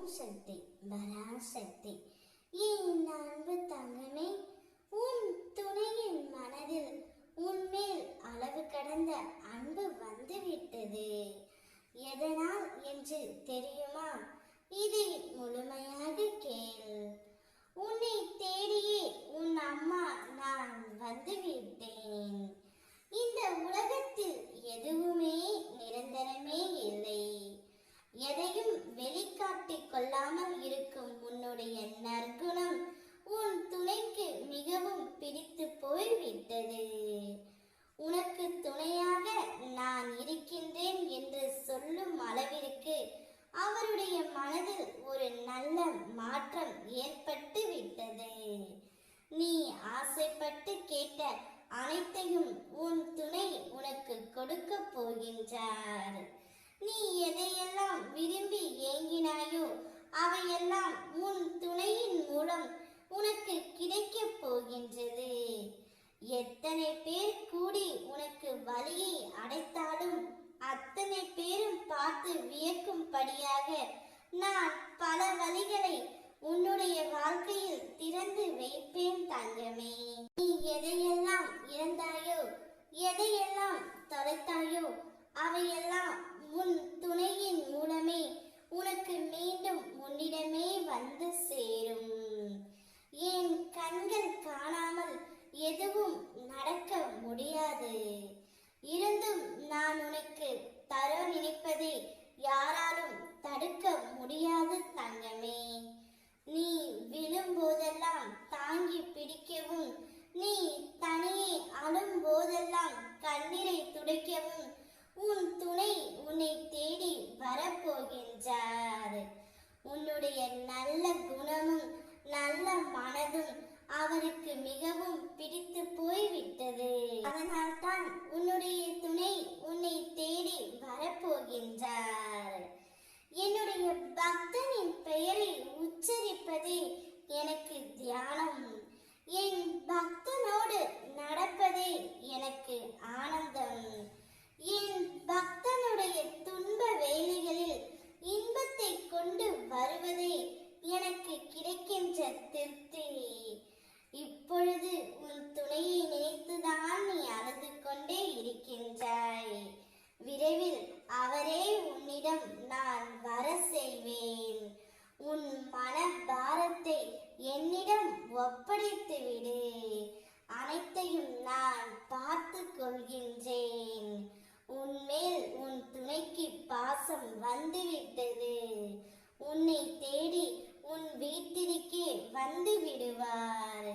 ஓம் சக்தி பராசக்தி. என் அன்பு தங்கமே, உன் துணையின் மனதில் உன்மேல் அளவு கடந்த அன்பு வந்துவிட்டது. எதனால் என்று தெரியுமா? இதை முழுமையாக கேள். உன்னை தேடியே உன் அம்மா நான் வந்துவிட்டேன். இந்த உலகத்தில் எதுவுமே நிரந்தரமே இல்லை. எதையும் வெளிக்காட்டிக் கொள்ளாமல் இருக்கும் உன்னுடைய நற்குணம் உன் துணைக்கு மிகவும் பிடித்து போய்விட்டது. உனக்கு துணையாக நான் இருக்கின்றேன் என்று சொல்லும் அளவிற்கு அவருடைய மனதில் ஒரு நல்ல மாற்றம் ஏற்பட்டு விட்டது. நீ ஆசைப்பட்டு கேட்ட அனைத்தையும் உன் துணை உனக்கு கொடுக்க போகின்றார். நீ எதையெல்லாம் விரும்பி ஏங்கினாயோ அவையெல்லாம் உன் துணையின் மூலம் உனக்கு கிடைக்க போகின்றது. எத்தனை பேர் கூடி உனக்கு வழியை அடைத்தாலும் அத்தனை பேரும் பார்த்து வியக்கும்படியாக நான் பல வழிகளை உன்னுடைய வாழ்க்கையில் திறந்து வைப்பேன் தங்கமே. நீ எதையெல்லாம் இழந்தாயோ, எதையெல்லாம் தொலைத்தாயோ அவையெல்லாம் உன் துணையின் மூலமே உனக்கு மீண்டும் உன்னிடமே வந்து சேரும். என் கண்கள் காணாமல் எதுவும் நடக்க முடியாது. இருந்தும் நான் உனக்கு தர நினைப்பதை யாராலும் தடுக்க முடியாது தங்கமே. நீ விழும்போதெல்லாம் தாங்கி பிடிக்கவும், நீ தனியே அழும் போதெல்லாம் கண்ணீரை துடைக்கவும் உன் துணை உன்னை தேடி வரப்போகின்றார். உன்னுடைய நல்ல குணமும் நல்ல மனதும் அவருக்கு மிகவும் பிடித்து போய்விட்டது. அதனால்தான் உன்னுடைய துணை உன்னை தேடி வரப்போகின்றார். என்னுடைய பக்தனின் பெயரை உச்சரிப்பதே எனக்கு தியானம். என் பக்தனோடு நடப்பதே எனக்கு ஆனந்தம். என் பக்தனுடைய துன்ப வேளைகளில் இன்பத்தை கொண்டு வருவதே எனக்கு கிடைக்கின்ற திருப்தி. இப்பொழுது உன் துணையை நினைத்துதான் நீ அழுது கொண்டே இருக்கின்றாய். விரைவில் அவரே உன்னிடம் நான் வர செய்வேன். உன் மன பாரத்தை என்னிடம் ஒப்படைத்து விடு. அனைத்தையும் நான் பார்த்து கொள்கின்றேன். உன்மேல் உன் துணைக்கு பாசம் வந்துவிட்டது. உன்னை தேடி உன் வீட்டிற்கே வந்து விடுவார்.